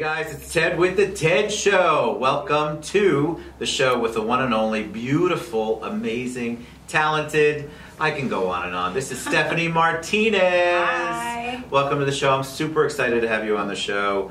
guys, it's Ted with the Ted Show. Welcome to the show with the one and only beautiful, amazing, talented, I can go on and on. This is Stephanie Martinez. Hi. Welcome to the show. I'm super excited to have you on the show.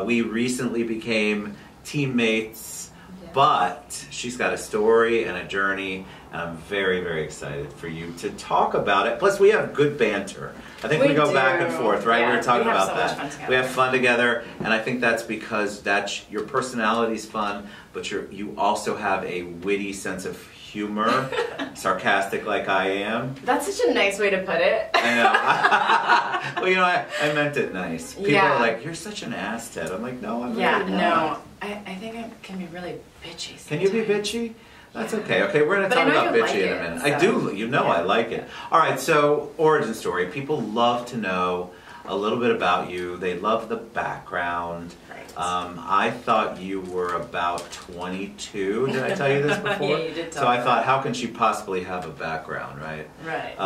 We recently became teammates, but she's got a story and a journey, and I'm very, very excited for you to talk about it. Plus, we have good banter. I think we go back and forth, right? Yeah, we were talking about so that. We have fun together, and I think that's because your personality's fun, but you also have a witty sense of humor, sarcastic like I am. That's such a nice way to put it. I know. Well, you know, I meant it nice. People are like, "You're such an ass, Ted." I'm like, "No, I'm really not." I think I can be really bitchy sometimes. Can you be bitchy? That's okay. Okay, we're going to talk about bitchy in a minute. So. I do. You know I like it. All right, so origin story. People love to know a little bit about you. They love the background. Right. I thought you were about 22. Did I tell you this before? Yeah, you did tell So I me thought, that. how can she possibly have a background, right? Right.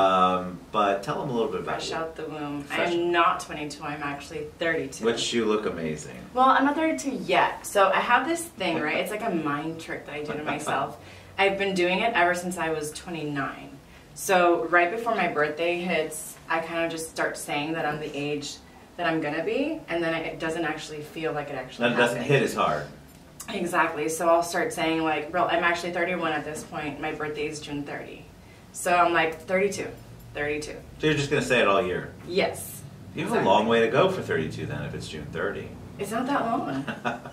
But tell them a little bit about Fresh you. out the womb. I'm not 22. I'm actually 32. Which you look amazing. Well, I'm not 32 yet. So I have this thing, right? It's like a mind trick that I do to myself. I've been doing it ever since I was 29. So right before my birthday hits, I kind of just start saying that I'm the age that I'm gonna be, and then it doesn't actually feel like it actually That doesn't hit as hard. Exactly. So I'll start saying like, bro, I'm actually 31 at this point. My birthday is June 30. So I'm like 32. So you're just going to say it all year? Yes. You have a long way to go for 32 then if it's June 30. It's not that long.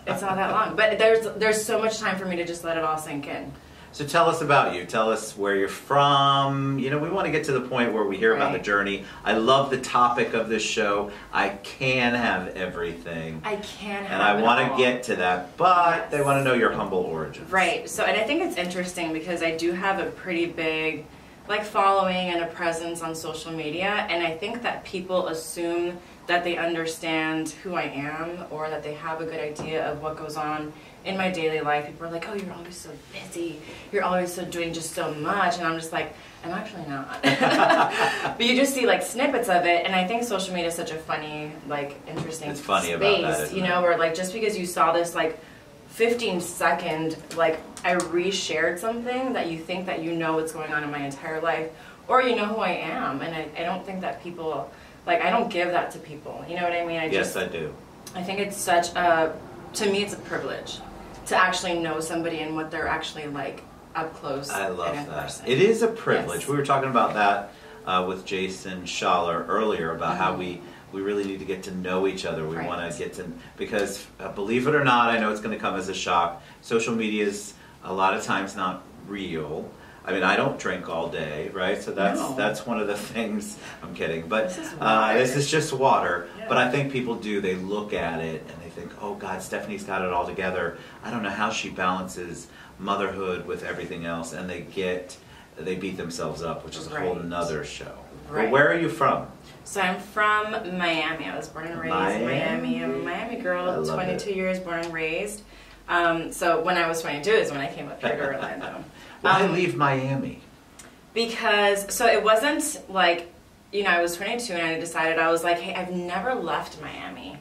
It's not that long. But there's so much time for me to just let it all sink in. So tell us about you. Tell us where you're from. You know, we want to get to the point where we hear about the journey. I love the topic of this show. I can have everything. I can have And I want to get to that, but they want to know your humble origins. Right. So, and I think it's interesting because I do have a pretty big, like, following and a presence on social media, and I think that people assume that they understand who I am or that they have a good idea of what goes on in my daily life. People are like, oh, you're always so busy. You're always so doing just so much. And I'm just like, I'm actually not. But you just see like snippets of it. And I think social media is such a funny, like interesting It's funny space, about that, isn't you know, where like just because you saw this like 15-second, like I reshared something that you think that you know what's going on in my entire life, or you know who I am. And I don't think that people, like I don't give that to people. You know what I mean? Yes, I do. I think it's such a, to me it's a privilege to actually know somebody and what they're actually like up close. I love and in that. person. It is a privilege. Yes. We were talking about that with Jason Schaller earlier about how we really need to get to know each other. We want to get to, because believe it or not, I know it's going to come as a shock, social media is a lot of times not real. I mean, I don't drink all day, right? So that's one of the things. I'm kidding, but this is just water. Yeah. But I think people do. They look at it and they think, "Oh God, Stephanie's got it all together. I don't know how she balances motherhood with everything else." And they beat themselves up, which is a whole nother show. Right. Well, where are you from? So I'm from Miami. I was born and raised in Miami. I'm a Miami girl. 22 years, born and raised. So when I was 22 is when I came up here to Orlando. Why leave Miami? Because, so it wasn't like, you know, I was 22 and I decided, I was like, hey, I've never left Miami.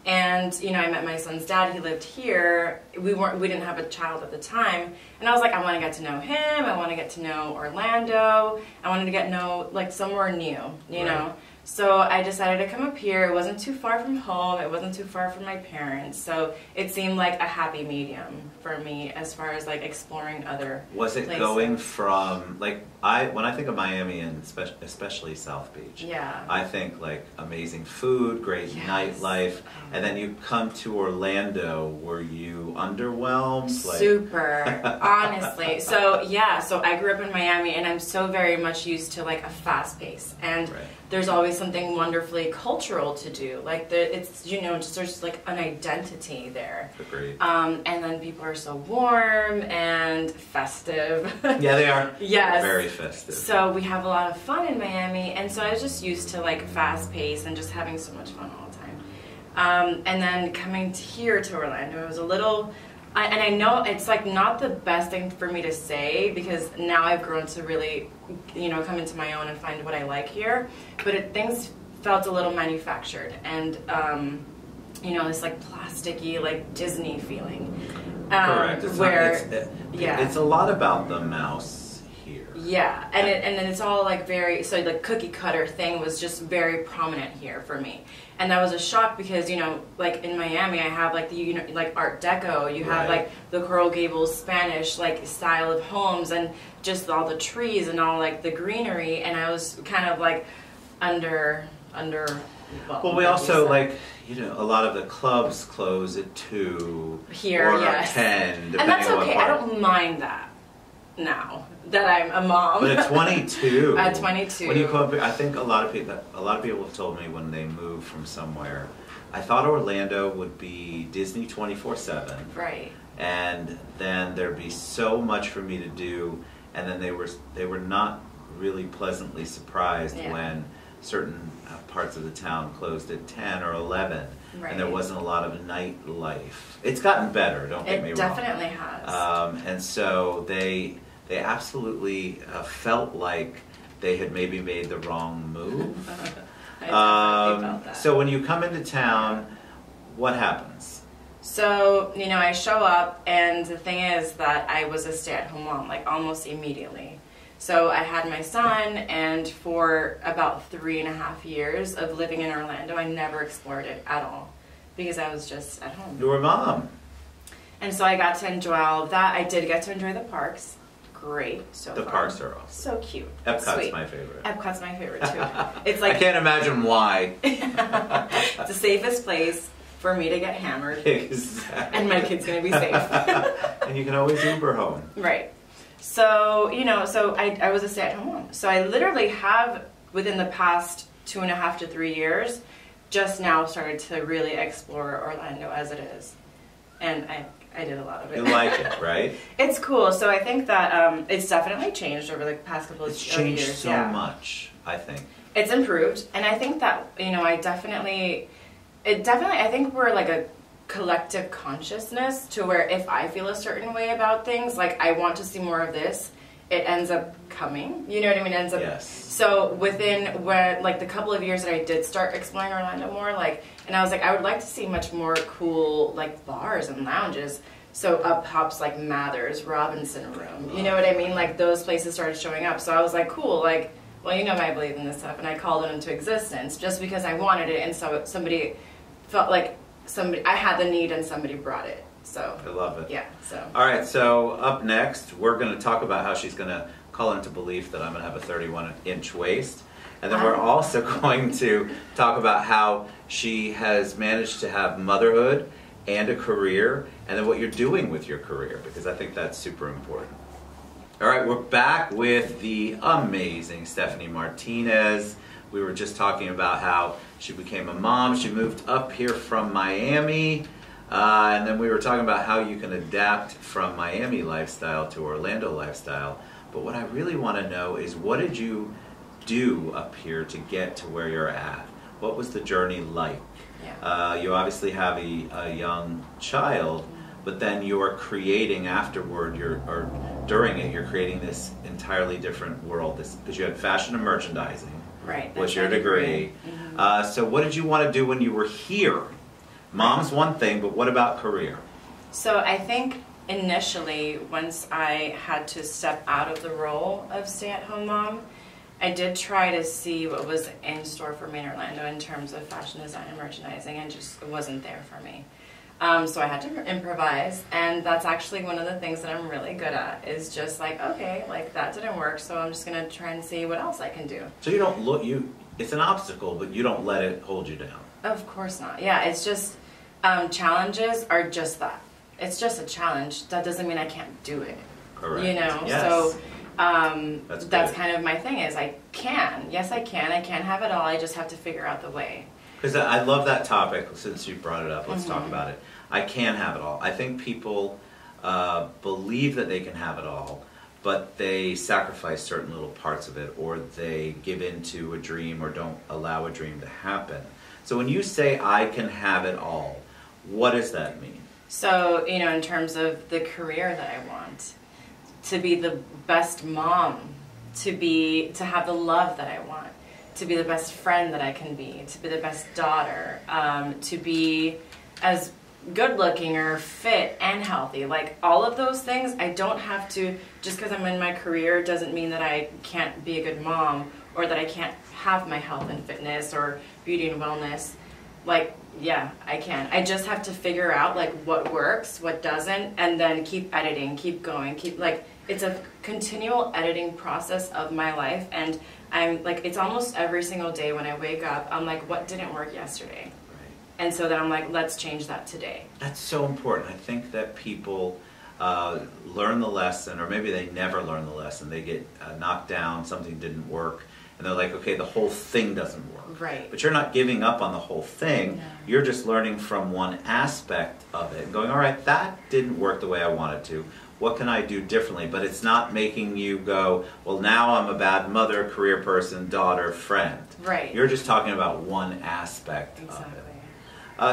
And, you know, I met my son's dad, he lived here. We didn't have a child at the time. And I was like, I want to get to know him. I want to get to know Orlando. I wanted to get to know, like, somewhere new, you know. So I decided to come up here. It wasn't too far from home. It wasn't too far from my parents. So it seemed like a happy medium for me as far as like exploring other places. Going from, like, when I think of Miami and especially South Beach, I think like amazing food, great nightlife, and then you come to Orlando, were you underwhelmed? Super, honestly. So yeah, so I grew up in Miami and I'm so very much used to like a fast pace, and there's always something wonderfully cultural to do. Like it's, you know, just there's like an identity there. Agreed. And then people are so warm and festive. Yeah, they are. Yes. Very festive. So we have a lot of fun in Miami, and so I was just used to like fast pace and just having so much fun all the time. And then coming here to Orlando, it was a little. And I know it's like not the best thing for me to say because now I've grown to really, you know, come into my own and find what I like here. But things felt a little manufactured, and this like plasticky, like Disney feeling. Correct. Yeah. It's a lot about the mouse here. Yeah, and then it's all like very, so the cookie cutter thing was just very prominent here for me. And that was a shock because, like in Miami, I have like the, like Art Deco, you have like the Coral Gables Spanish like style of homes and just all the trees and all like the greenery, and I was kind of like under. Well, we also like, a lot of the clubs close at 2 here, or yes. 10, depending and that's on okay. what part. I don't mind that now that I'm a mom. But at 22, at 22, when you come up, I think a lot of people have told me when they move from somewhere, I thought Orlando would be Disney 24/7, right? And then there'd be so much for me to do, and then they were not really pleasantly surprised when certain parts of the town closed at 10 or 11, and there wasn't a lot of nightlife. It's gotten better, don't get me wrong. It definitely has. And so they absolutely felt like they had maybe made the wrong move. I definitely felt that. So when you come into town, what happens? So, I show up, and the thing is that I was a stay-at-home mom, like almost immediately. So I had my son, and for about 3.5 years of living in Orlando, I never explored it at all because I was just at home. You were a mom. And so I got to enjoy all of that. I did get to enjoy the parks. Great. The parks are awesome. So cute. Epcot's Sweet. my favorite. Epcot's my favorite too. It's like I can't imagine why. It's the safest place for me to get hammered. Exactly. And my kid's going to be safe. And you can always Uber home. Right. So, I was a stay-at-home mom. So I literally have, within the past 2.5 to 3 years, just now started to really explore Orlando as it is. And I did a lot of it. You like it, right? It's cool. So I think that it's definitely changed over the past couple of years. It's changed so much, I think. It's improved. And I think that, I think we're like a collective consciousness to where if I feel a certain way about things, like I want to see more of this, it ends up coming. You know what I mean? It ends up. Yes. So within the couple of years that I did start exploring Orlando more, and I was like, I would like to see much more cool like bars and lounges. So up pops like Mather's, Robinson Room. You know what I mean? Like those places started showing up. So I was like, cool. Like, well, I believe in this stuff, and I called it into existence just because I wanted it, and so somebody felt like. I had the need and somebody brought it. So I love it. Yeah. So all right. So up next, we're going to talk about how she's going to call into belief that I'm going to have a 31-inch waist, and then we're also going to talk about how she has managed to have motherhood and a career, and then what you're doing with your career, because I think that's super important. All right, we're back with the amazing Stephanie Martinez. We were just talking about how she became a mom. She moved up here from Miami. And then we were talking about how you can adapt from Miami lifestyle to Orlando lifestyle. But what I really want to know is, what did you do up here to get to where you're at? What was the journey like? Yeah. You obviously have a young child, but then you're creating afterward, or during it, you're creating this entirely different world. Because you had fashion and merchandising. Right. Was your degree. Mm-hmm. So what did you want to do when you were here? Mom's one thing, but what about career? So I think initially, once I had to step out of the role of stay-at-home mom, I did try to see what was in store for me in Orlando in terms of fashion design and merchandising, and just it wasn't there for me. So I had to improvise, and that's actually one of the things that I'm really good at, is just like, okay, like that didn't work, so I'm just going to try and see what else I can do. So you don't it's an obstacle, but you don't let it hold you down. Of course not. Yeah, it's just, challenges are just that. It's just a challenge. That doesn't mean I can't do it. Correct. Yes. So that's kind of my thing is I can. Yes, I can. I can have it all. I just have to figure out the way. Because I love that topic. Since you brought it up, let's talk about it. I can have it all. I think people believe that they can have it all, but they sacrifice certain little parts of it, or they give in to a dream or don't allow a dream to happen. So when you say I can have it all, what does that mean? So, in terms of the career that I want, to be the best mom, to have the love that I want, to be the best friend that I can be, to be the best daughter, to be as good looking or fit and healthy. Like all of those things, I don't have to, just because I'm in my career doesn't mean that I can't be a good mom or that I can't have my health and fitness or beauty and wellness. Like, yeah, I can. I just have to figure out like what works, what doesn't, and then keep editing, keep going, keep like, it's a continual editing process of my life. And I'm like, it's almost every single day when I wake up, I'm like, what didn't work yesterday? And so then I'm like, let's change that today. That's so important. I think that people learn the lesson, or maybe they never learn the lesson. They get knocked down, something didn't work, and they're like, okay, the whole thing doesn't work. Right. But you're not giving up on the whole thing. No. You're just learning from one aspect of it and going, all right, that didn't work the way I wanted to. What can I do differently? But it's not making you go, well, now I'm a bad mother, career person, daughter, friend. Right. You're just talking about one aspect Exactly. of it.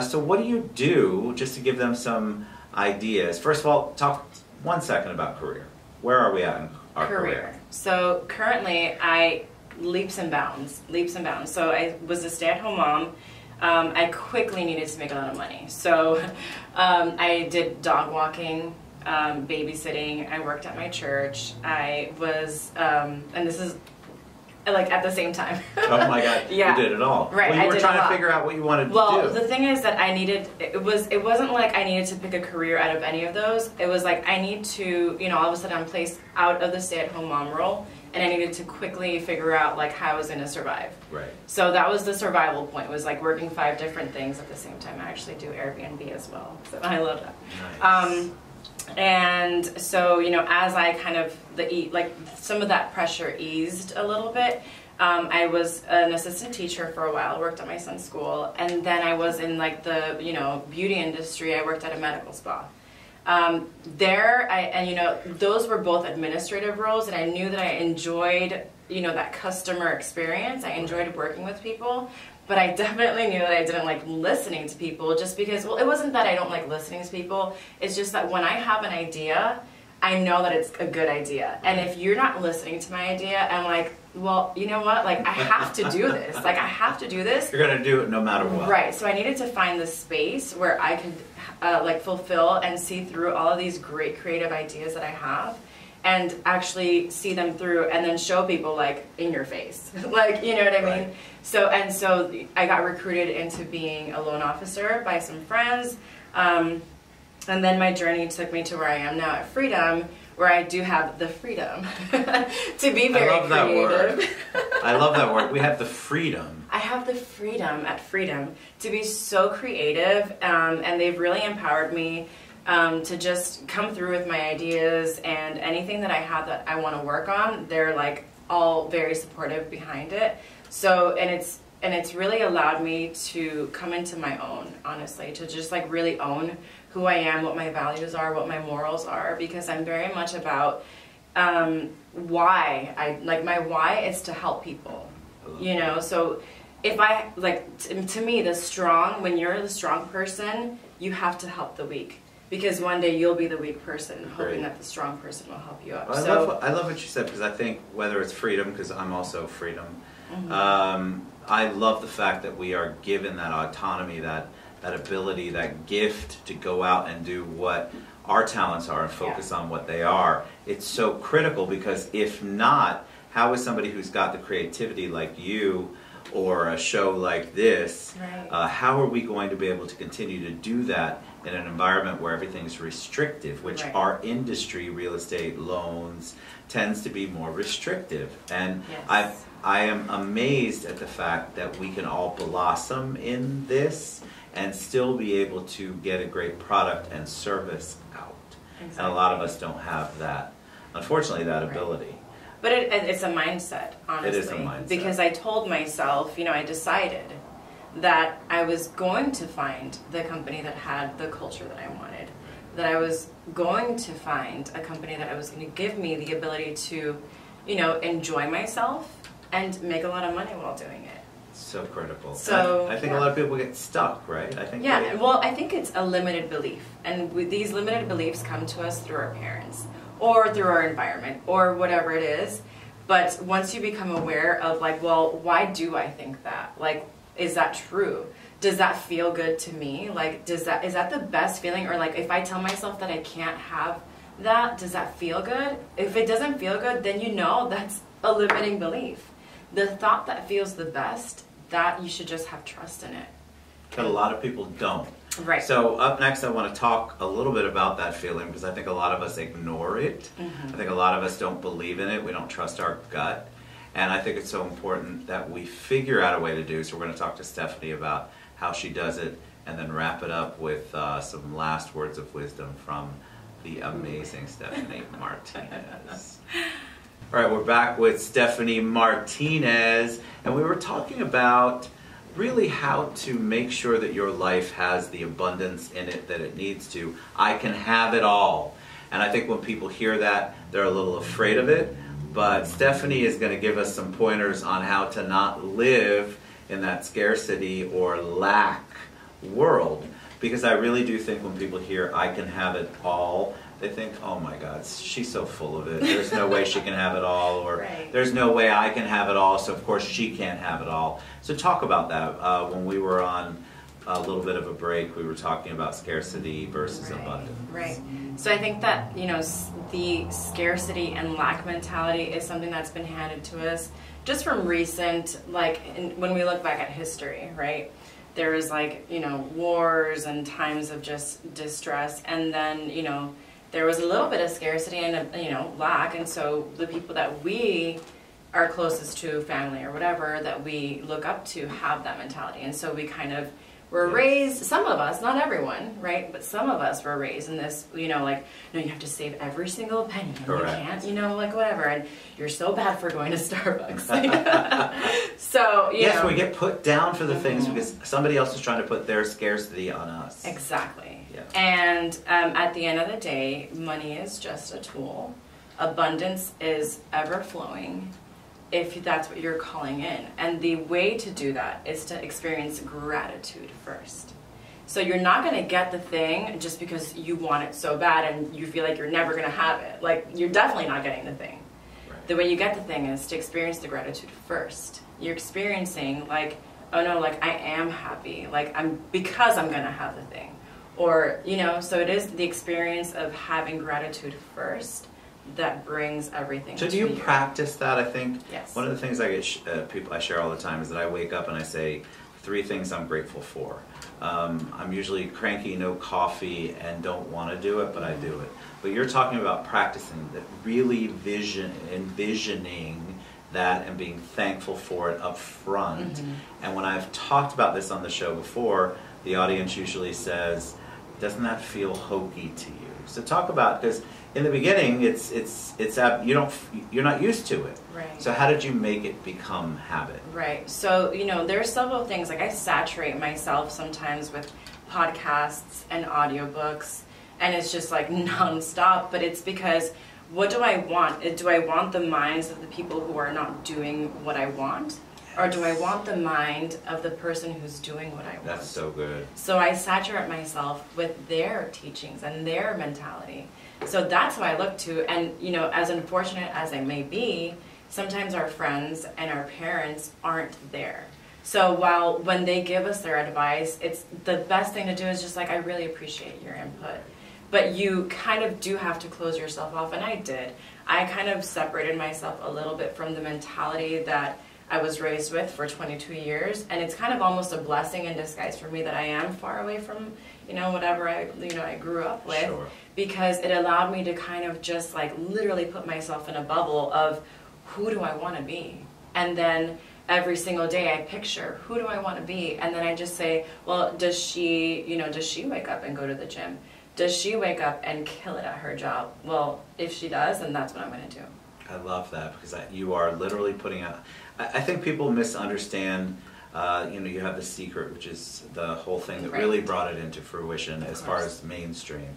So what do you do, just to give them some ideas? First of all, talk 1 second about career. Where are we at in our career? So currently, leaps and bounds. So I was a stay-at-home mom. I quickly needed to make a lot of money. So I did dog walking, babysitting. I worked at my church. I was, and this is like at the same time. Oh my God! Yeah. You did it all. Right. Well, you were did trying a to lot. figure out what you wanted to do. Well, the thing is that I needed. It wasn't like I needed to pick a career out of any of those. It was like I need to, all of a sudden I'm placed out of the stay-at-home mom role, and I needed to quickly figure out like how I was going to survive. Right. So that was the survival point. Was like working 5 different things at the same time. I actually do Airbnb as well, so I love that. Nice. And so as I kind of some of that pressure eased a little bit. I was an assistant teacher for a while, worked at my son's school, and then I was in like the beauty industry. I worked at a medical spa. Those were both administrative roles, and I knew that I enjoyed that customer experience. I enjoyed working with people, but I definitely knew that I didn't like listening to people, just because, well, it wasn't that I don't like listening to people. It's just that when I have an idea, I know that it's a good idea, and if you're not listening to my idea, I'm like, well, you know what? Like, I have to do this. Like, I have to do this. You're going to do it no matter what. Right. So I needed to find the space where I could, fulfill and see through all of these great creative ideas that I have, and actually see them through, and then show people, like, in your face. Like, you know what I mean? Right. So I got recruited into being a loan officer by some friends, and then my journey took me to where I am now at Freedom, where I do have the freedom to be very I love that creative. word. I love that word. We have the freedom. I have the freedom at Freedom to be so creative, and they've really empowered me to just come through with my ideas, and anything that I have that I want to work on, they're like all very supportive behind it. So, and it's really allowed me to come into my own, honestly, to just like really own who I am, what my values are, what my morals are, because I'm very much about why. My why is to help people, so if I, to me, when you're the strong person, you have to help the weak, because one day you'll be the weak person, hoping that the strong person will help you up. Well, I love what you said, because I think whether it's freedom, because I'm also freedom, I love the fact that we are given that autonomy, that ability, that gift to go out and do what our talents are and focus on what they are. It's so critical, because if not, how is somebody who's got the creativity like you or a show like this, how are we going to be able to continue to do that in an environment where everything's restrictive, which our industry, real estate, loans, tends to be more restrictive. And I am amazed at the fact that we can all blossom in this and still be able to get a great product and service out. Exactly. And a lot of us don't have that, unfortunately, that ability. But it's a mindset, honestly. It is a mindset. Because I told myself, I decided that I was going to find the company that had the culture that I wanted. That I was going to find a company that was going to give me the ability to, enjoy myself and make a lot of money while doing it. So critical. So I think a lot of people get stuck, right? I think. I think it's a limited belief, and these limited beliefs come to us through our parents, or through our environment, or whatever it is. But once you become aware of, why do I think that? Is that true? does that feel good to me? Like, is that the best feeling? Or like, if I tell myself that I can't have that, does that feel good? If it doesn't feel good, then you know that's a limiting belief. The thought that feels the best, that you should just have trust in it. But a lot of people don't. Right. So up next, I want to talk a little bit about that feeling, because I think a lot of us ignore it. I think a lot of us don't believe in it. We don't trust our gut. And I think it's so important that we figure out a way to do. So we're going to talk to Stephanie about how she does it, and then wrap it up with some last words of wisdom from the amazing Stephanie Martinez. All right, we're back with Stephanie Martinez, and we were talking about really how to make sure that your life has the abundance in it that it needs to. I can have it all. And I think when people hear that, they're a little afraid of it. But Stephanie is going to give us some pointers on how to not live in that scarcity or lack world. Because I really do think when people hear, I can have it all, they think, oh my God, she's so full of it. There's no way she can have it all. Or right. There's no way I can have it all, so of course she can't have it all. So talk about that. When we were on a little bit of a break, we were talking about scarcity versus abundance. Right. So I think that, you know, the scarcity and lack mentality is something that's been handed to us just from recent, like when we look back at history, right? There was like, you know, wars and times of just distress, and then, you know, there was a little bit of scarcity and, you know, lack, and so the people that we are closest to, family or whatever, that we look up to have that mentality, and so we kind of were raised, some of us, not everyone, right, but some of us were raised in this, you know, like, no, you have to save every single penny, and you can't, you know, like whatever, and you're so bad for going to Starbucks. So, you know. We get put down for the things because somebody else is trying to put their scarcity on us. Exactly. Yeah. And at the end of the day, money is just a tool. Abundance is ever flowing, if that's what you're calling in. And the way to do that is to experience gratitude first. So you're not going to get the thing just because you want it so bad and you feel like you're never going to have it. Like, you're definitely not getting the thing. Right. The way you get the thing is to experience the gratitude first. You're experiencing, like, oh no, like, I am happy. Like, because I'm going to have the thing. Or, you know, so it is the experience of having gratitude first that brings everything to you. So do you practice that? I think yes. One of the things I get people I share all the time is that I wake up and I say 3 things I'm grateful for. I'm usually cranky, no coffee, and don't want to do it, but I do it. But you're talking about practicing that, really envisioning that and being thankful for it up front. And when I've talked about this on the show before, the audience usually says, doesn't that feel hokey to you? So talk about, because in the beginning, you're not used to it. Right. So how did you make it become habit? Right. So, you know, there are several things, like I saturate myself sometimes with podcasts and audiobooks, and it's just like nonstop, but it's because what do I want? Do I want the minds of the people who are not doing what I want? Or do I want the mind of the person who's doing what I want? That's so good. So I saturate myself with their teachings and their mentality. So that's what I look to. And, you know, as unfortunate as I may be, sometimes our friends and our parents aren't there. So when they give us their advice, it's the best thing to do is just like, I really appreciate your input. But you kind of do have to close yourself off, and I did. I kind of separated myself a little bit from the mentality that I was raised with for 22 years, and it's kind of almost a blessing in disguise for me that I am far away from, you know, whatever I grew up with, Sure. Because it allowed me to kind of just like literally put myself in a bubble of who do I want to be, and then every single day I picture who do I want to be, and then I just say, well, does she wake up and go to the gym? Does she wake up and kill it at her job? Well, if she does, then that's what I'm going to do. I love that, because you are literally putting out. I think people misunderstand. You have The Secret, which is the whole thing that really brought it into fruition as far as mainstream.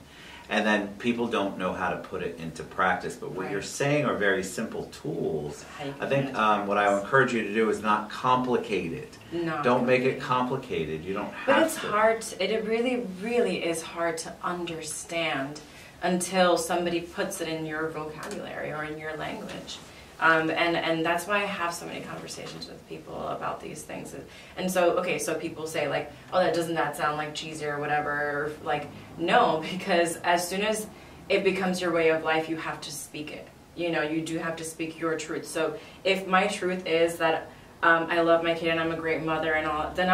And then people don't know how to put it into practice. But what you're saying are very simple tools. I think what I would encourage you to do is not complicate it. Don't make it complicated. You don't have to. But it's hard. It really, really is hard to understand until somebody puts it in your vocabulary or in your language. And that's why I have so many conversations with people about these things. And so, okay, so people say like, oh, doesn't that sound like cheesy or whatever? Or like, no, because as soon as it becomes your way of life, you have to speak it. You know, you do have to speak your truth. So if my truth is that I love my kid and I'm a great mother and all, then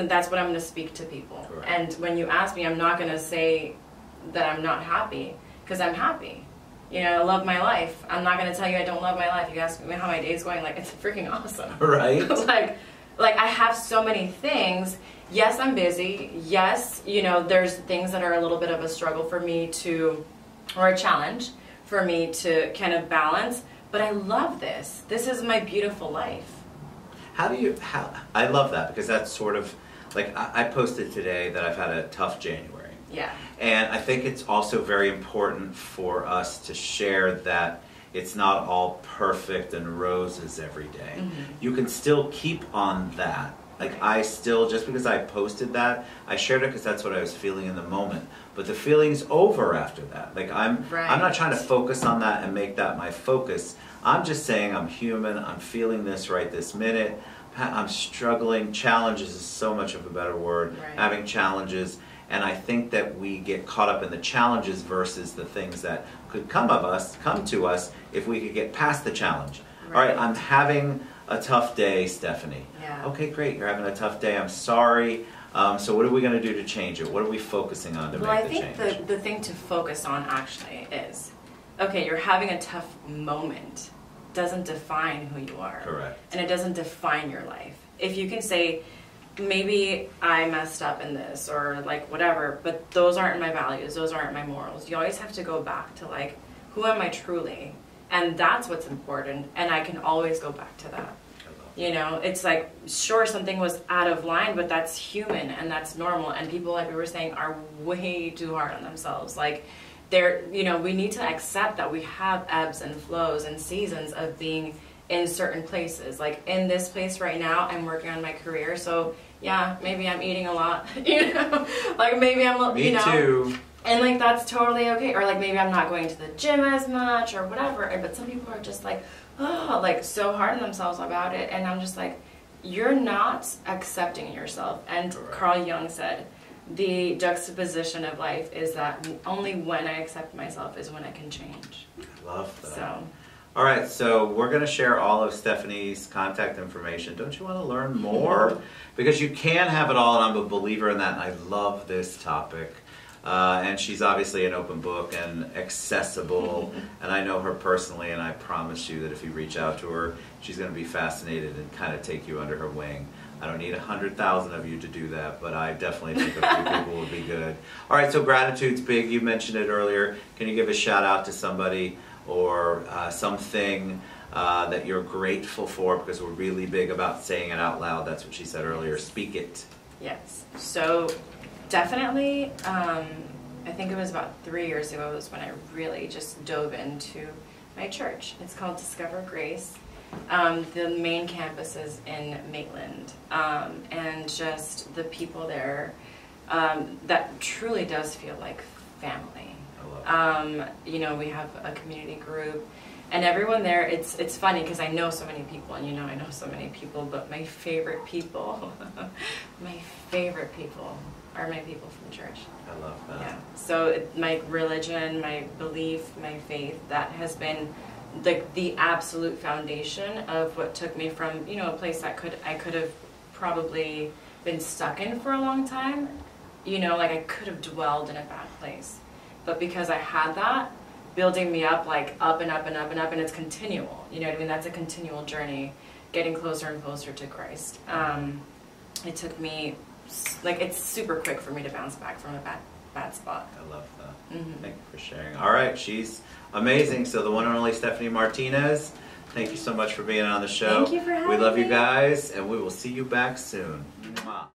that's what I'm gonna speak to people. Correct. And when you ask me, I'm not gonna say that I'm not happy, because I'm happy. You know, I love my life. I'm not gonna tell you I don't love my life. You ask me how my day's going, like, it's freaking awesome. Right. like I have so many things. Yes, I'm busy. Yes, you know, there's things that are a little bit of a struggle for me or a challenge for me to kind of balance, but I love this. This is my beautiful life. I love that, because that's sort of, like, I posted today that I've had a tough January. Yeah. And I think it's also very important for us to share that it's not all perfect and roses every day. Mm-hmm. You can still keep on that. Like, I still, just because I posted that, I shared it because that's what I was feeling in the moment. But the feeling's over after that. Like, I'm not trying to focus on that and make that my focus. I'm just saying I'm human. I'm feeling this right this minute. I'm struggling. Challenges is so much of a better word. Right. Having challenges. And I think that we get caught up in the challenges versus the things that could come to us if we could get past the challenge. Right. All right, I'm having a tough day, Stephanie. Yeah. Okay, great. You're having a tough day. I'm sorry. So what are we going to do to change it? What are we focusing on to make the change? Well, I think the thing to focus on actually is, okay, you're having a tough moment. Doesn't define who you are. Correct. And it doesn't define your life. If you can say, maybe I messed up in this or like whatever, but those aren't my values, those aren't my morals. You always have to go back to like, who am I truly? And that's what's important, and I can always go back to that. You know, it's like, sure, something was out of line, but that's human and that's normal. And people, like we were saying, are way too hard on themselves. Like, you know, we need to accept that we have ebbs and flows and seasons of being in certain places. Like, in this place right now, I'm working on my career, so yeah, maybe I'm eating a lot, you know, like maybe I'm, Me you know, too. And like that's totally okay. Or like maybe I'm not going to the gym as much or whatever. But some people are just like, oh, like so hard on themselves about it. And I'm just like, you're not accepting yourself. And Correct. Carl Jung said, the juxtaposition of life is that only when I accept myself is when I can change. I love that. So. All right, so we're going to share all of Stephanie's contact information. Don't you want to learn more? Because you can have it all, and I'm a believer in that, and I love this topic. And she's obviously an open book and accessible, and I know her personally, and I promise you that if you reach out to her, she's going to be fascinated and kind of take you under her wing. I don't need 100,000 of you to do that, but I definitely think a few people would be good. All right, so gratitude's big. You mentioned it earlier. Can you give a shout out to somebody or something that you're grateful for? Because we're really big about saying it out loud. That's what she said earlier. Speak it. Yes. So definitely, I think it was about 3 years ago was when I really just dove into my church. It's called Discover Grace. The main campus is in Maitland, and just the people there, that truly does feel like family. You know, we have a community group, and everyone there, it's funny because I know so many people, and you know I know so many people, but my favorite people, my favorite people are my people from church. I love that. Yeah. So my religion, my belief, my faith, that has been the absolute foundation of what took me from, you know, a place that I could have probably been stuck in for a long time. You know, like I could have dwelled in a bad place. But because I had that, building me up, like up and up and up and up, and it's continual. You know what I mean? That's a continual journey, getting closer and closer to Christ. It took me, like, it's super quick for me to bounce back from a bad spot. I love that. Mm-hmm. Thank you for sharing. All right, she's amazing. So the one and only Stephanie Martinez, thank you so much for being on the show. Thank you for having me. We love you me. guys, and we will see you back soon. Mwah.